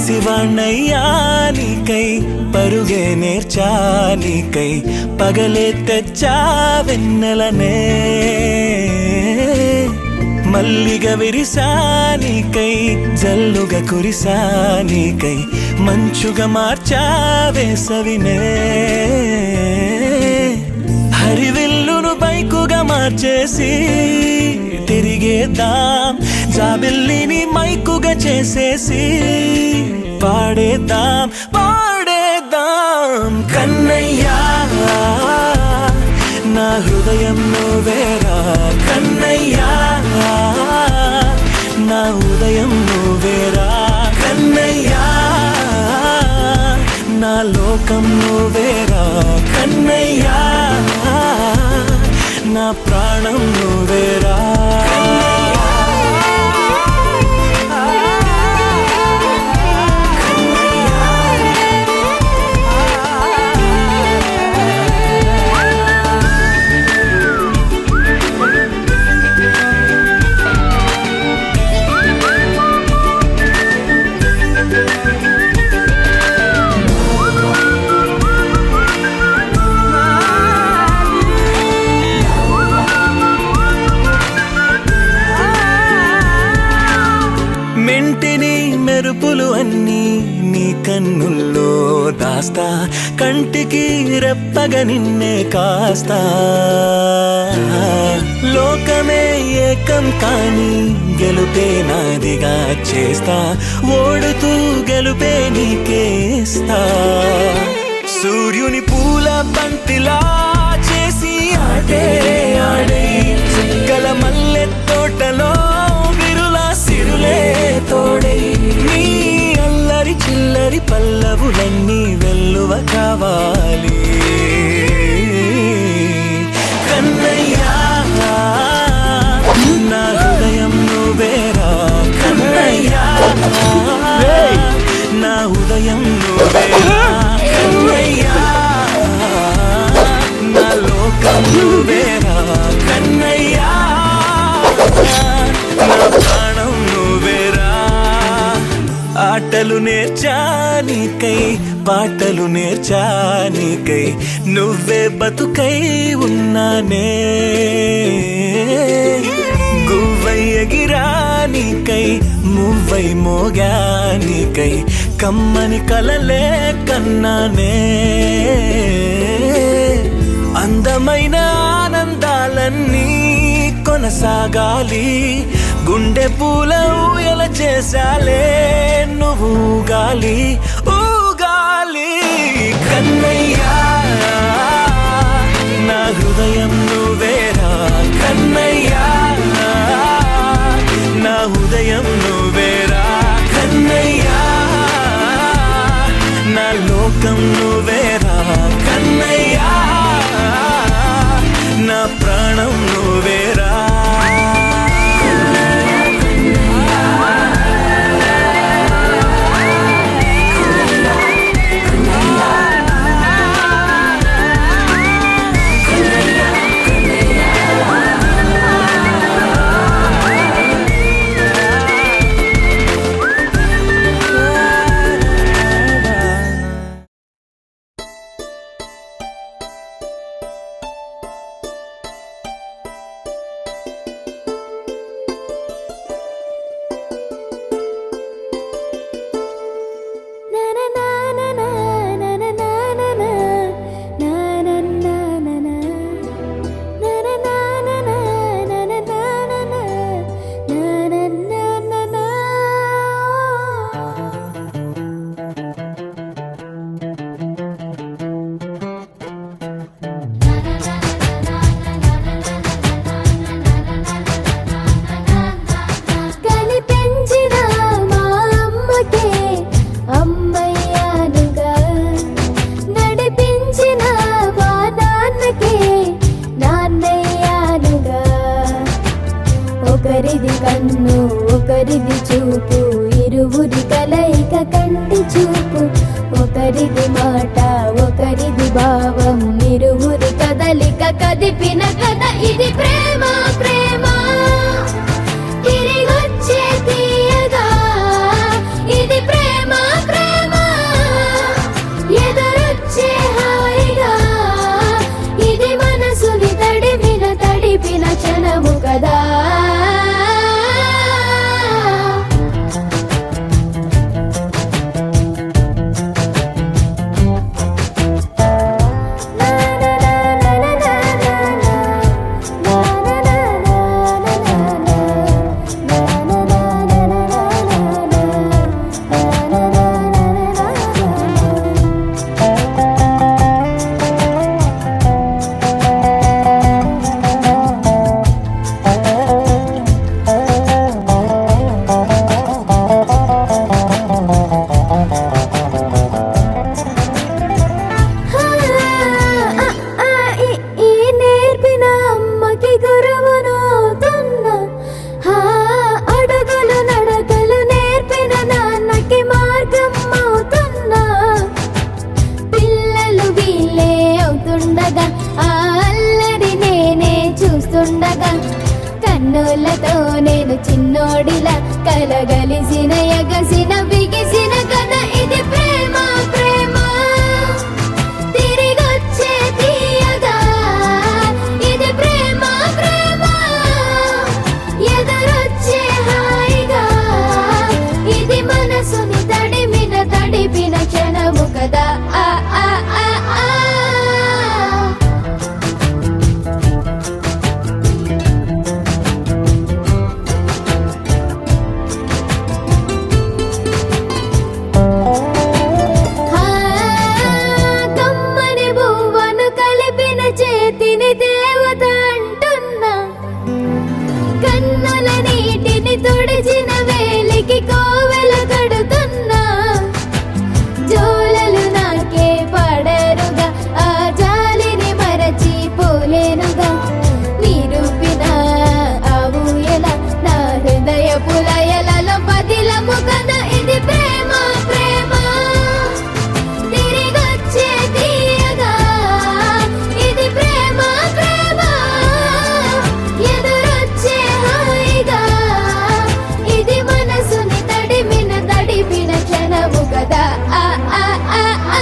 పసివాణ్ణయ్యా నీకై పరుగే నేర్చా నీకై పగలే తెచ్చా వెన్నెలనే మల్లిగ విరిసా నీకై జల్లుగా కురిసా నీకై మంచుగా మార్చా వేసవినే హరివిల్లును బైకుగా మార్చేసి తిరిగేద్దాం జాబిల్లిని మైకుగా చేసేసి పాడేద్దాం పాడేద్దాం కన్నయ్యా నా హృదయం నువ్వేరా కన్నయ్యా నా ఉదయం నువ్వేరా కన్నయ్యా నా లోకం నువ్వేరా కన్నయ్యా నా ప్రాణం నువ్వేరా మెంటిని మెరుపులు అన్నీ నీ కన్నుల్లో దాస్తా కంటికి రెప్పగా నిన్నే కాస్తా లోకమే ఏకం కాని గెలుపే నాదిగా చేస్తా ఓడుతూ గెలుపే నీకేస్తా సూర్యుని పూల బంతిలా చేసి ఆడే ఆడే చుక్కల మల్లె తోటలో సిరులే తోడై నీ అల్లరి చిల్లరి పల్లవులన్నీ వెల్లువ కావాలి కన్నయ్యా నా హృదయం నువ్వేరా కన్నయ్యా నా ఉదయం నువ్వేరా కన్నయ్యా నా లోకం నువ్వేరా కన్నయ్యా నా ప్రాణం నువ్వేరా ఆటలు నేర్చా నీకై పాటలు నేర్చా నీకై నువ్వే బతుకై ఉన్నానే గువ్వై ఎగిరా నీకై మువ్వై మోగా నీకై కమ్మని కలలే కన్నానే అందమైన ఆనందాలన్నీ కొనసాగాలి గుండె పూల ఊయల చేసాలే నువ్వు ఊగాలి ఊగాలి కన్నయ్యా నా హృదయం నువ్వేరా కన్నయ్యా నా ఉదయం నువ్వేరా కన్నయ్యా నా లోకం నువ్వేరా కన్నయ్యా నా ప్రాణం నువ్వేరా ఒకరిది కన్ను ఒకరిది చూపు ఇరువురి కలయిక కంటి చూపు ఒకరిది మాట ఒకరిది భావం ఇరువురి కదలిక కదిపిన కథ ఇది ప్రేమ ప్రేమ తిరిగొచ్చే తీయగా ఇది ప్రేమ కలగలిసిన ఎగసిన బిగిసిన కథ ఇది ప్రేమ ప్రేమ తిరిగొచ్చే తీయగా ఇది ప్రేమ ప్రేమ ఎదురొచ్చే హాయిగా ఇది మనసుని తడిపిన క్షణము కదా ఆ ఆ ఆ ఆ కమ్మని బువ్వను కలిపిన చేతిని దేవత అంటున్నా కన్నుల నీటిని తుడిచిన వేలికి కోవెల కడుతున్నా జోలలు నాకే పడరుగా ఆ జాలిని మరచి పోలేనుగా నిరూపిన ఆవుయల నా హృదయ పులయలలో పదిలము కదా ఇది ప్రేమ ప్రేమ తిరిగొచ్చే తీయగా ఇది ప్రేమ ప్రేమ ఎదురొచ్చే హాయిగా ఇది మనసుని తడిపిన క్షణము కదా ఆ ఆ ఆ ఆ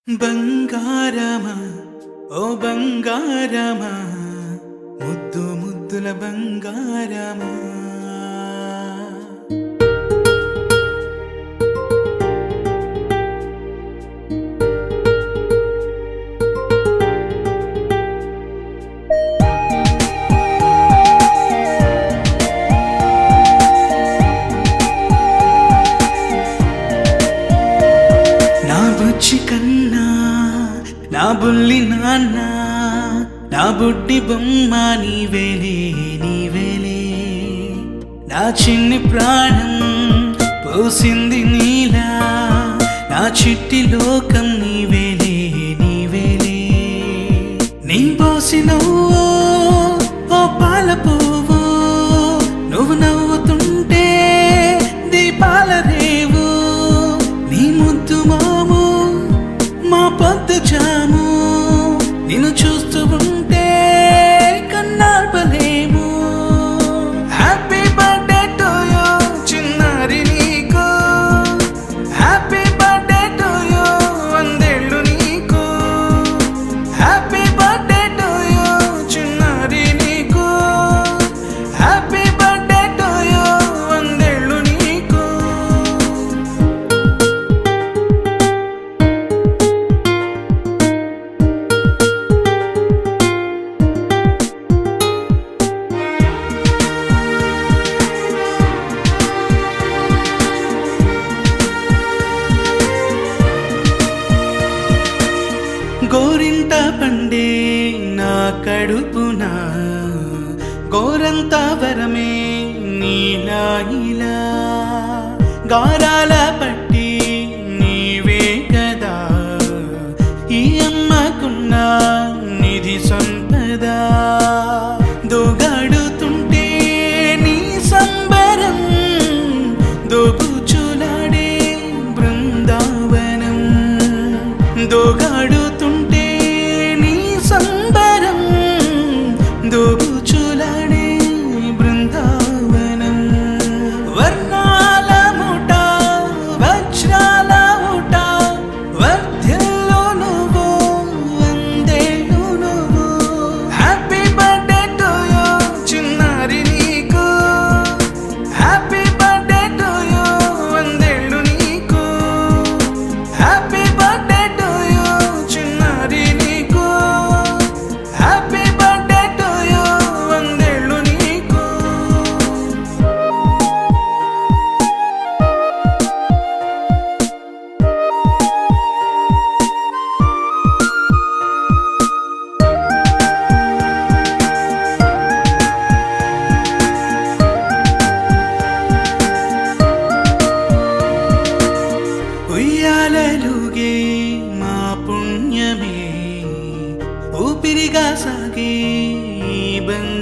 బంగారమా ఓ బంగారమా ముద్దు ముద్దుల బంగారమా నా బుజ్జి కన్నా నా బుల్లి నాన్న నా బుడ్డి బొమ్మ నీవేలే నీవేలే నా చిన్ని ప్రాణం పోసింది నీలా నా చిట్టి లోకం నీవేలే నీవేలే నీ పోసినవో ఓ పాల పువ్వు నువ్వు నవ్వుతుంటే దీపాల రేవు నీ ముద్దు మాము మా పొద్దు జాము నిన్ను చూస్తూ ఉంటే కన్నార్పలేము హ్యాపీ బర్త్డే టు యూ చిన్నారి నీకు హ్యాపీ బర్త్డే టు యూ వందేళ్ళు నీకు హ్యాపీ బర్త్డే టు యూ చిన్నారి నీకు హ్యాపీ బర్త్డే టు యూ వందేళ్ళు నీకు గోరింట పండే నా కడుపున గోరంత వరమే నీలా ఇలా గారాల పట్టి నీవే కదా ఈ అమ్మకున్న నిధి సంపద దోగాడుతుంటే నీ సంబరం దోబుచులాడే బృందావనం దోగాడుతుంటే నీ సంబరం దోబుచులాడే బృందావనం వర్ణాల ముఠ వజ్రాల ఊట వర్ధ్యల్లో నువ్వు వందేళ్ళు నువ్వు హ్యాపీ బర్త్డే టు యూ చిన్నారి నీకు హ్యాపీ బర్త్డే టు యూ వందేళ్ళు నీకు హ్యాపీ బర్త్డే టు యూ చిన్నారి నీకు హ్యాపీ బర్త్డే టు యూ వందేళ్ళు నీకు ఉయ్యాలలుగే మా పుణ్యమే ఊపిరిగా సాగే ఈ బంధం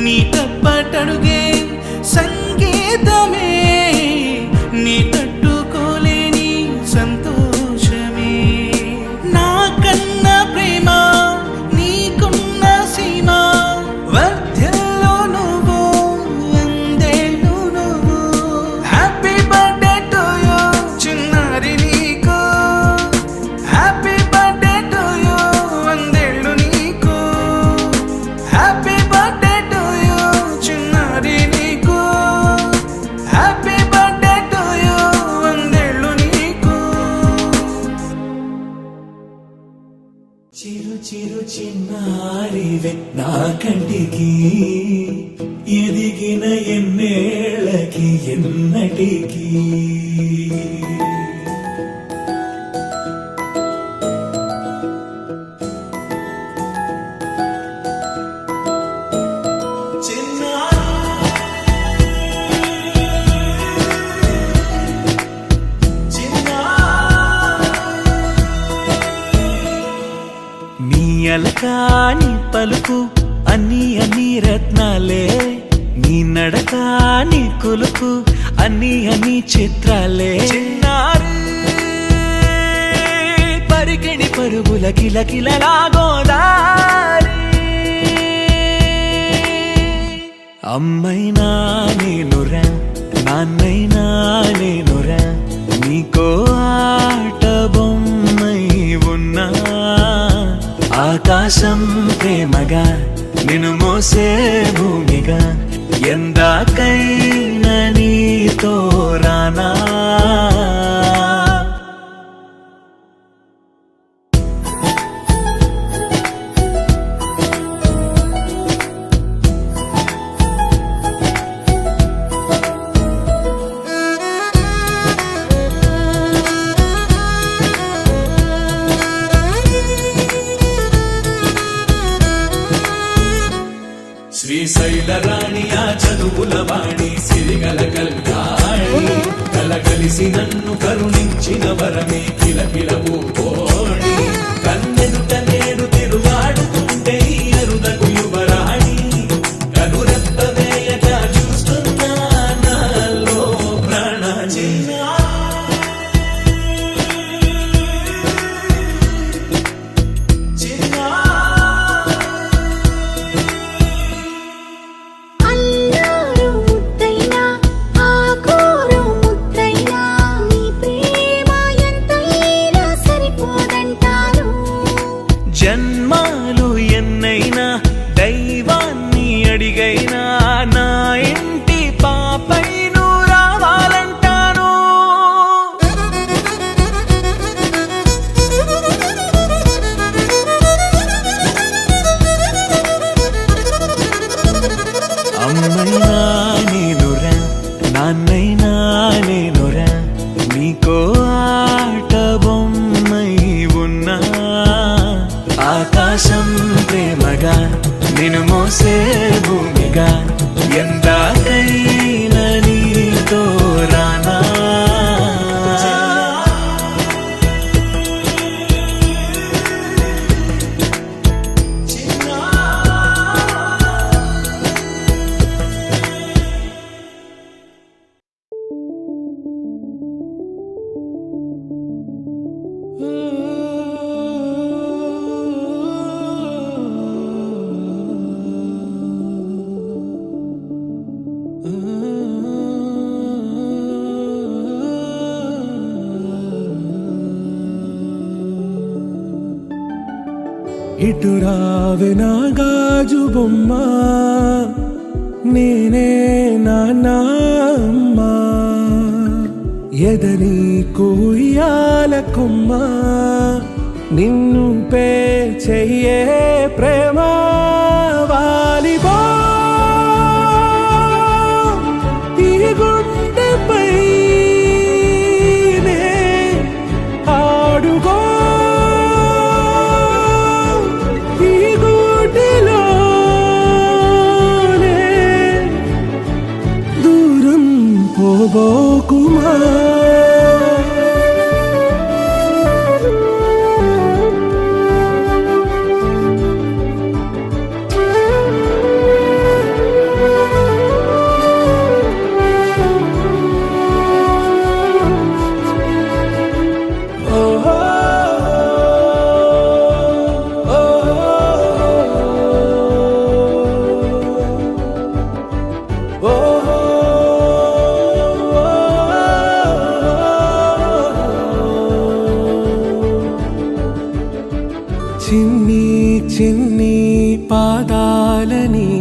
నీ తప్పటడుగే సంగీతమే, నీ తట్టుకోలేని సంతోషమే. నా కన్న ప్రేమ నీకున్న సీమ, వర్ధ్యలో నువ్వు వందేళ్ళు నువ్వు. హ్యాపీ బర్త్డే టు యూ చిన్నారి నీకు, హ్యాపీ బర్త్డే టు యూ వందేళ్ళు నీకు. హ్యాపీ బర్త్డే టు యూ చిన్నారి నీకు, హ్యాపీ బర్త్డే టు యూ వందేళ్ళు నీకు. చిరు చిరు చిన్నారివే నా కంటికి, ఎదిగిన ఎన్నేళ్ళకి ఎన్నటికి. నీ అలకాని పలుకు అన్ని అన్ని రత్నాలే, నీ నడకాని కులుకు అన్ని అన్ని చిత్రాలే. చిన్నారు పరికిణి పరుగుల కిలకిలలా గోదారి, అమ్మైనా నేనురా నాన్నైనా నేనురా, నీకో ఆట బొమ్మై ఉన్నా. ఆకాశం ప్రేమగా నిన్ను మోసే భూమిగా, ఎందాకైనా నీతో రానా. శ్రీశైల రాణి ఆ చదువుల వాణి, సిరిగల కల్యాణి, కలగలిసి నన్ను కరుణించిన వరమే కిలకిలవు కోణి. కన్నెదుట నేడు తిరుగాడుతుంటే ఈ అరుదకు యువరాణి, కనురెప్ప వేయక చూస్తున్నా నాలో ప్రాణ. అల్లారు ముద్దైనా ఆకోరు ముద్దైనా, నీ ప్రేమ ఎంతైనా సరిపోదంటారు. జన్మాలు ఎన్నైనా దైవాన్ని అడిగైనా, నా ఇంటి పాపై నువ్వు రావాలంటాను. అమ్మైనా నేనురా నాన్నైనా నేనురా, నీకో ఆట బొమ్మై ఉన్నా. ఆకాశం ప్రేమగా నిన్ను మోసే భూమిగా, ఎందాకైనా నీతో రానా. ఇటు రావే నా గాజు బొమ్మ, నేనే నాన్నమ్మ. ఎదని కుయ్యాల కొమ్మ, నిన్ను పే చెయ్యే ప్రేమ వాలిబో. ఈ గుండెపై నే ఆడుగో, ఈ గుడిలోనే దూరం పోబోకుమా. చిన్ని పాదాలని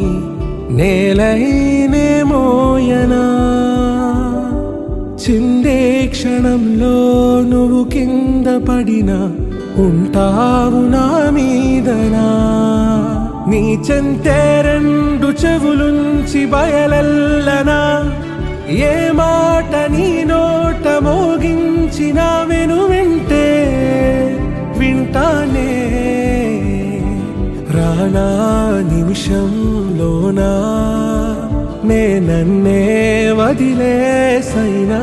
నేలైనే మోయనా చిందే క్షణంలో నువ్వు కింద పడినా ఉంటావు నా మీదనా నీ చెంతే రెండు చెవులుంచి బయలెల్లనా ఏ మాట నీ నోట మోగించిన వెను వింటే వింటానే రానా నిమిషంలోనా నే నన్నే వదిలేసైనా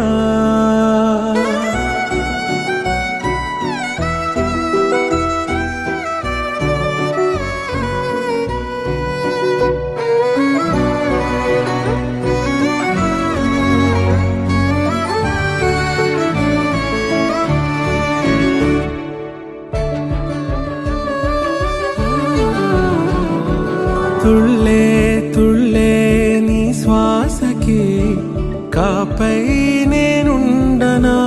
తుళ్ళే తుళ్ళే నీ శ్వాసకి కాపై నేనుండనా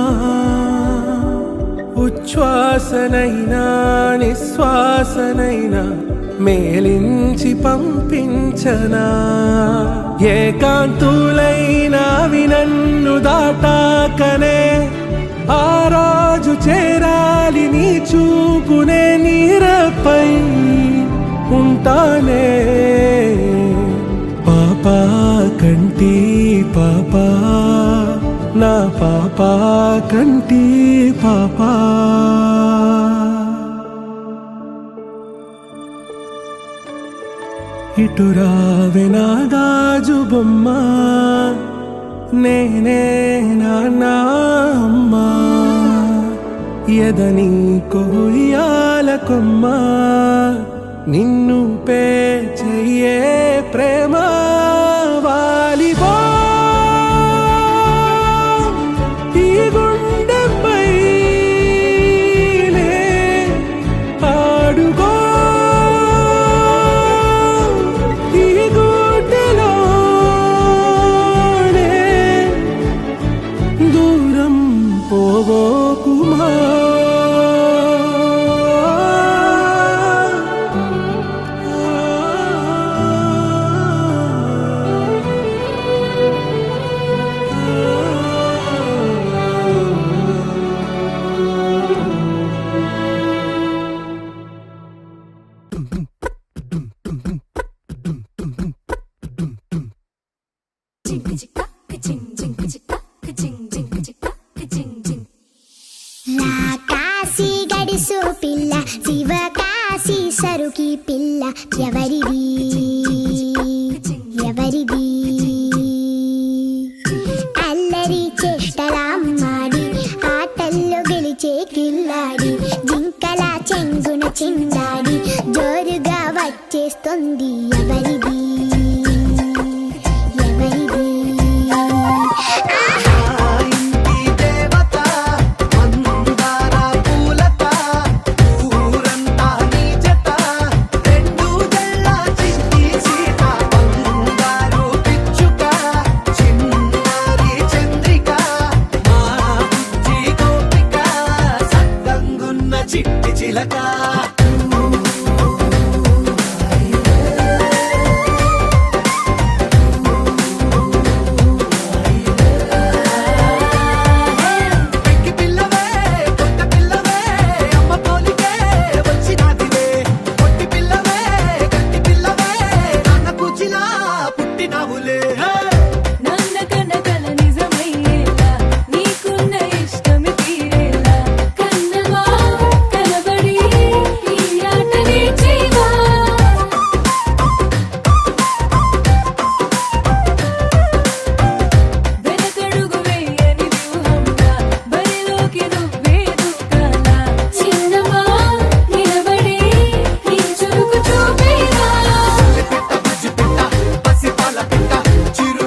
ఉచ్ఛ్వాసనైనా నిశ్వాసనైనా మేలించి పంపించనా ఏకాంతులైనా వినన్ను దాటాకనే ఆ రాజు చేరాలి నీ చూపునే నీరపై ఉంటానే పాపా కంటి పాపా నా పాపా కంటి పాపా ఇటు రావే నా గాజు బొమ్మ నేనే నాన్న అమ్మా ఎదని కొయ్యాల కొమ్మ నిన్ను పే చెయ్యే ప్రేమ వాలిబో ఈ గుండెపై ఆడుకో ఈ గుడ్డలోనే దూరం పోవోకుమా రాకాసి గడిసు పిల్ల శివకాశి సరుకి పిల్ల ఎవరిది ఎవరిది అల్లరి చేష్టలామ్మాడి ఆటల్లో గెలిచే కిల్లాడి జింకల చెంగున చిందాడి జోరుగా వచ్చేస్తుంది ఎవరిది ఎవరిది చిట్టి చిలక చిరు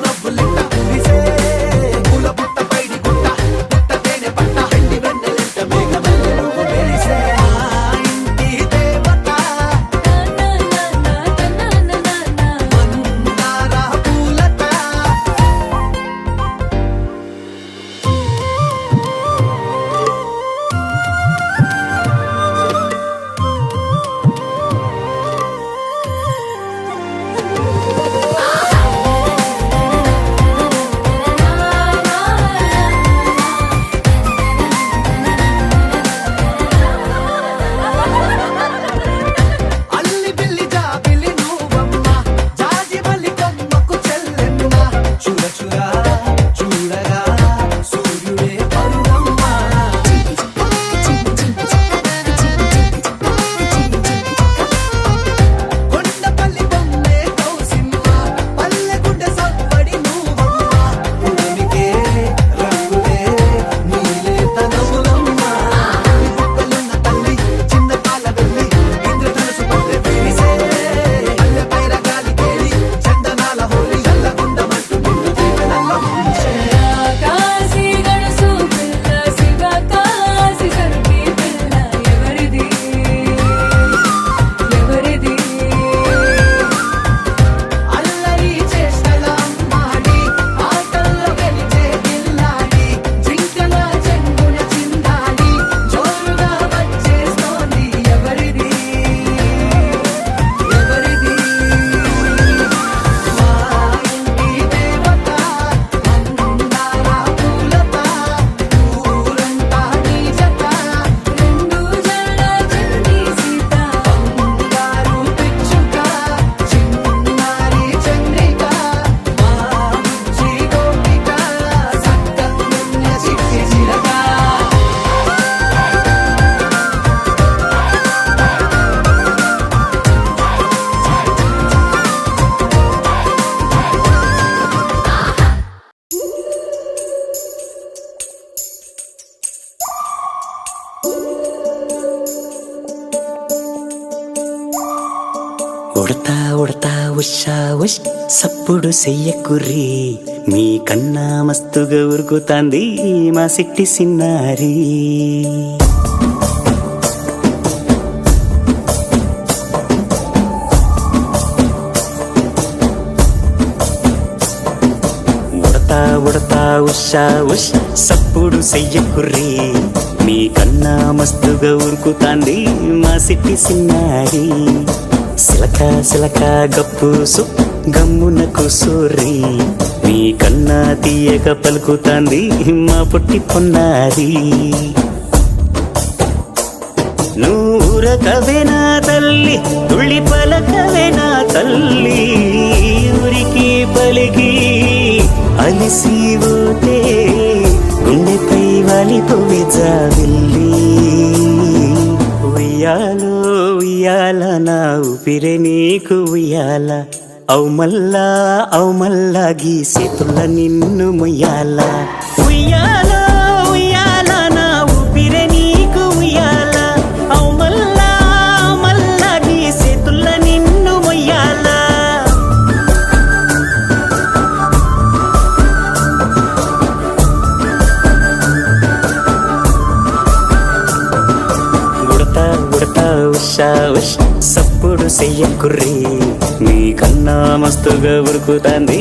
ఉషా ఉష్ సప్పుడు చెయ్యకుర్రి మీ కన్నా మస్తుగా ఉరుకుతాంది మా సిట్టి సిన్నారి ఉడతా ఉషా ఉష్ సప్పుడు చెయ్యకుర్రి మీ కన్నా మస్తుగా ఉరుకుతాంది మా సిట్టి సిన్నారి సిలక సిలక గప్పుసు గమ్మున కూసూరి మీ కన్నా తీయక పలుకుతాంది మా పుట్టి పొన్నారి నూరకవేనా తల్లి తుళ్ళి పలకవేనా తల్లి ఊరికి పలికి అలిసిపోతే గుండెపై వాలిపోవే జావిల్లి ఉయ్యాలో ఉయ్యాల నా ఊపిరే నీకు ఉయ్యాల అవు మల్లా గీసేతుల్ల నిన్ను ముయ్యాల ఉయ్యాలో ఉయ్యాల నా ఊపిరే నీకు ఉయ్యాల అవు మల్లా గీసేతుల్ల నిన్ను ముయ్యాల ఉడతా ఉషా ఉష్ సప్పుడు చెయ్యకుర్రి మీ కన్నా మస్తుగా ఉరుకుతాంది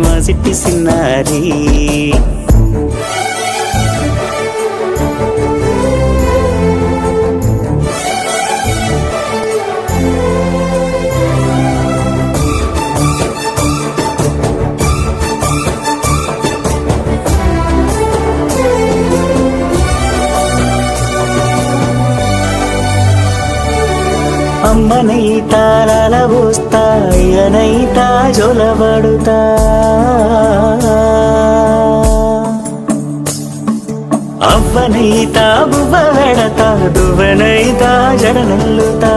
మా సిట్టి సిన్నారి అమ్మనైతా లలబోస్తా అయ్యనైతా జొలబడుతా అవ్వనైతా బువ్వ వెడతా దువ్వనైతా జడనల్లుతా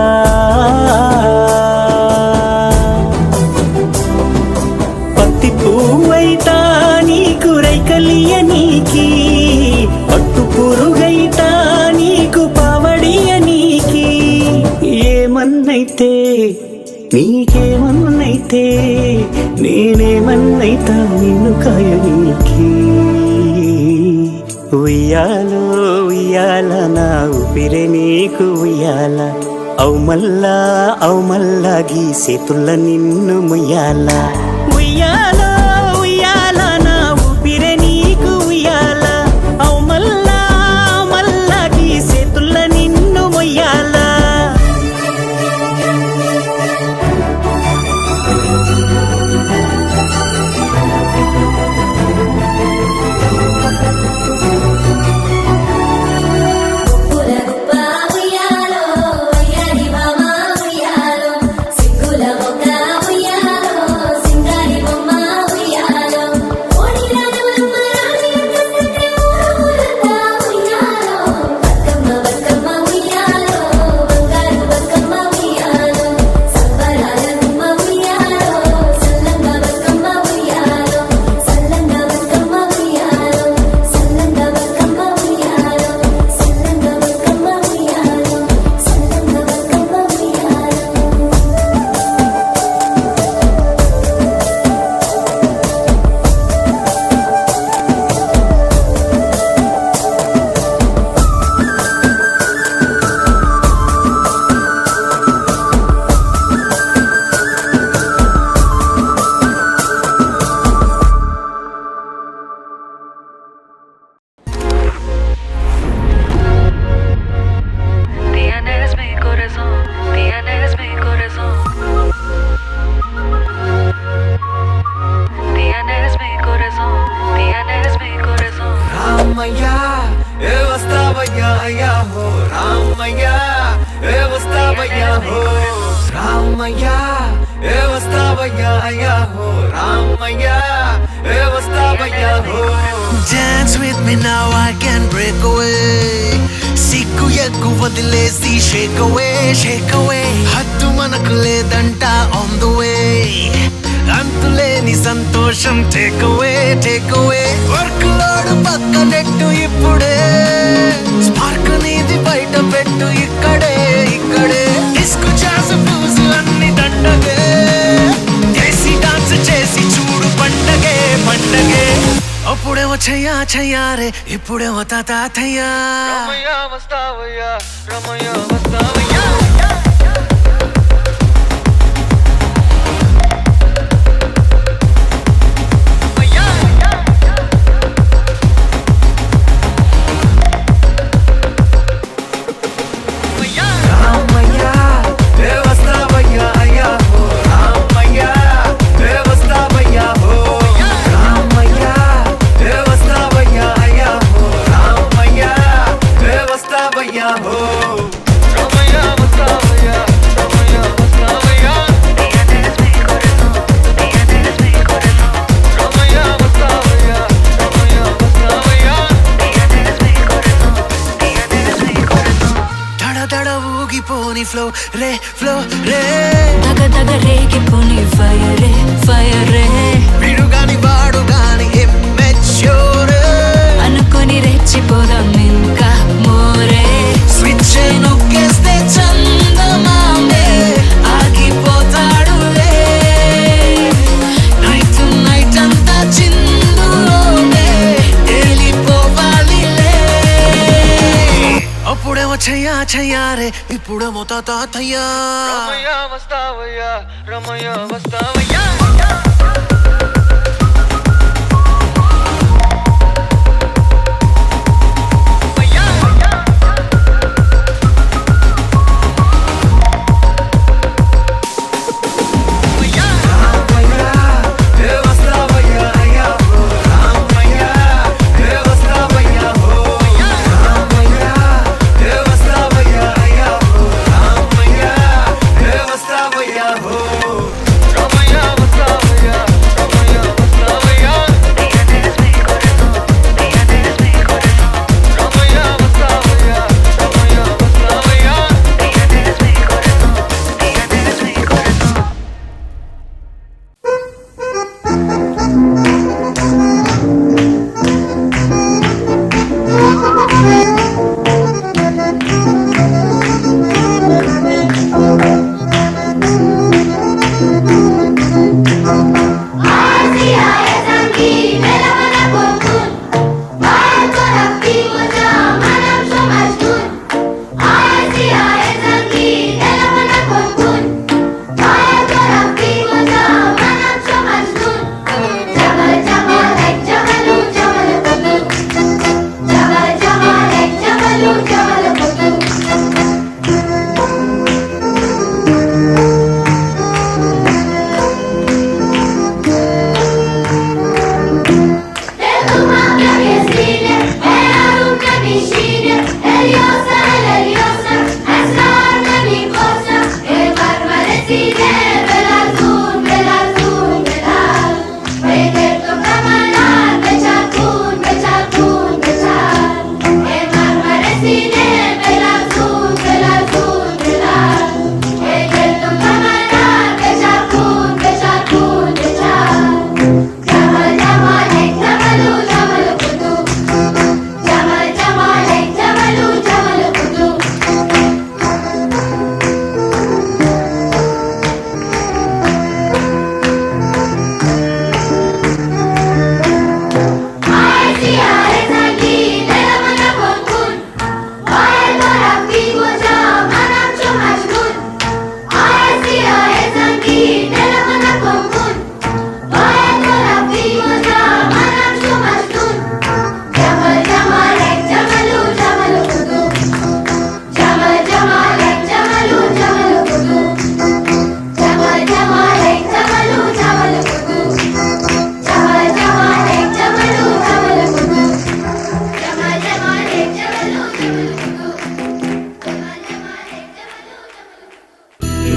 పత్తి పువ్వైతా నీకు రైకలియ నీకి పట్టు పురుగైతా నీకు పావడియ నీకి ఏమన్నైతే నీకేమన్నైతే నేనేమన్నైతా నిన్ను కాయనీకి ఉయ్యాలో ఉయ్యాల నా ఊపిరే నీకు ఉయ్యాల అవు మల్లా గీసేతుల్ల నిన్ను ముయ్యాల ఉయ్యాలో ఉయ్యాల నా ఊపిరే నీకు ఉయ్యాల అవు మల్లా గీసేతుల్ల నిన్ను ముయ్యాల Dance with me now, I can break away. Sikku yakku vadilesi shake away. Hattu manaku ledanta on the way. Antuleni santosham take away. Work load pakkanettu ippude. Spark needi baita pettu ikkade. Disco jazz blues anni dandage. పండగే అప్పుడేమో చెయ్యా చెయ్యారే ఇప్పుడేమో తాతయ్యా Vasthavayya Ramaiah Vasthavayya flow రే flow రే తగ తగ రేగిపోని fire రే వీడుగాని వాడుగాని immature అనుకొని రెచ్చిపోదాం ఇంకా More switch నొక్కేస్తే చందమామే ఆగిపోతాడులే night అంతా చిందులోనే తేలిపోవాలిలే అప్పుడేమో చెయ్యా చెయ్యారే ఇప్పుడేమో తాతయ్యా రమయ్య వస్తావయ్యా రమయ్య వస్తావయ్యా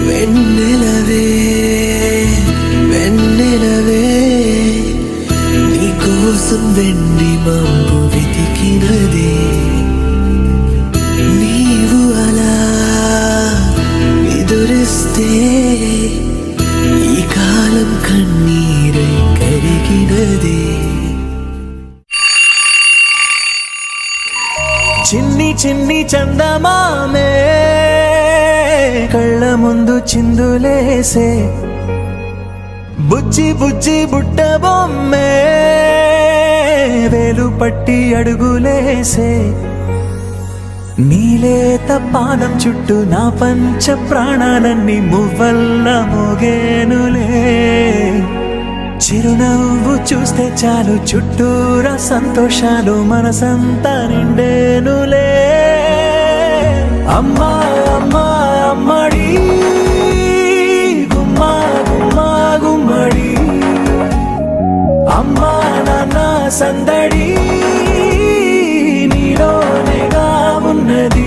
వెన్నెలవే వెన్నెలవే నీకోసం వెండి మాంపు వెతికినదే నీవు అలా ఎదురిస్తే ఈ కాలం కన్నీరై కరిగినదే చిన్ని చిన్ని చందమామే కళ్ళ ముందు చిందులేసే బుజ్జి బుజ్జి బుట్ట బొమ్మే పట్టి అడుగులేసే నీలేత పాదం చుట్టూ నా పంచ ప్రాణాలన్నీ మువ్వల్ల మోగేనులే చిరునవ్వు చూస్తే చాలు చుట్టూరా సంతోషాలు మనసంతా నిండేనులే అమ్మా అమ్మా అమ్మడి గుమ్మా గుమ్మా గుమ్మడి అమ్మా నాన్న సందడి నీలోనేగా ఉన్నది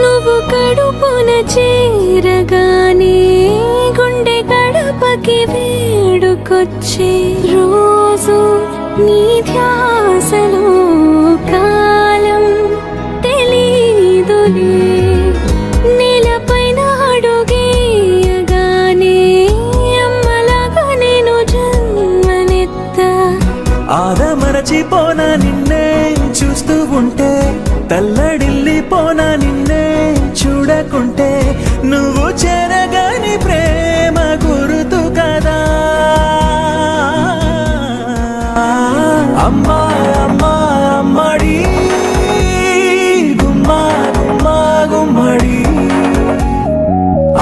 నువ్వు కడుపున చేరగానే గుండె గడపకి వేడుకొచ్చే రోజు నీ ధ్యాసలో కాలం తెలీదులే నేలపైన అడుగేయగానే అమ్మలాగా నేను జన్మనెత్తా ఆదమరచిపోనా నిన్నే చూస్తూ ఉంటే తల్లడిల్లిపోనా నిన్నే చూడకుంటే నువ్వు చెరగని ప్రేమ గురుతు కదా అమ్మా అమ్మా అమ్మడి గుమ్మా గుమ్మా గుమ్మడి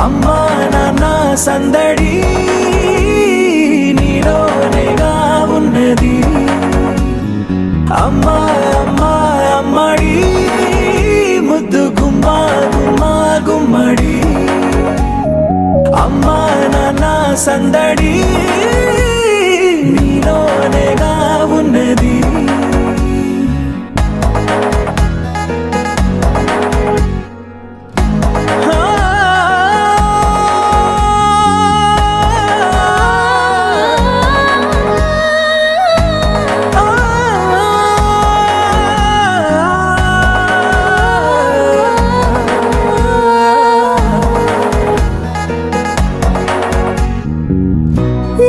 అమ్మా నాన్న సందడి నీలోనేగా ఉన్నది అమ్మా అమ్మా అమ్మడి ముద్దు గుమ్మా గుమ్మా గుమ్మడి అమ్మా నాన్న సందడి నీలోనేగా ఉన్నది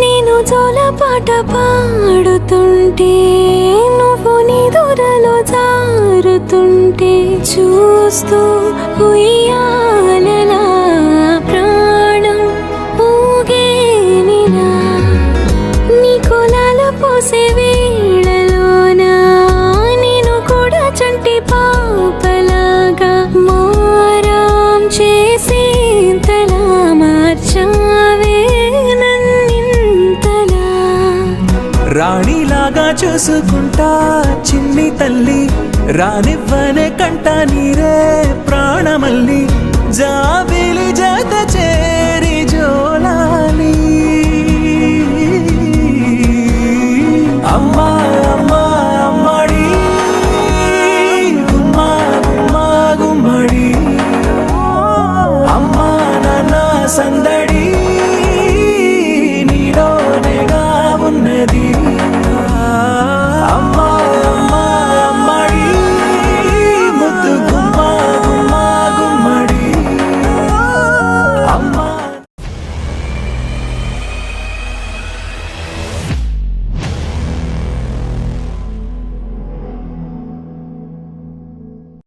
నేను జోలపాట పాడుతుంటే నువ్వు నిదురలో జారుతుంటే చూస్తూ ఉయ్యాలలా ప్రాణం ఊగేనిలా నీ కులాల పోసే వేళలోనా నేను కూడా చంటి పాపలాగా మారాం చేసేంతలా మార్చావే నన్నింతలా రాణిలాగా చూసుకుంటా చిన్ని తల్లి రానివ్వనే కంట నీరే ప్రాణమల్లి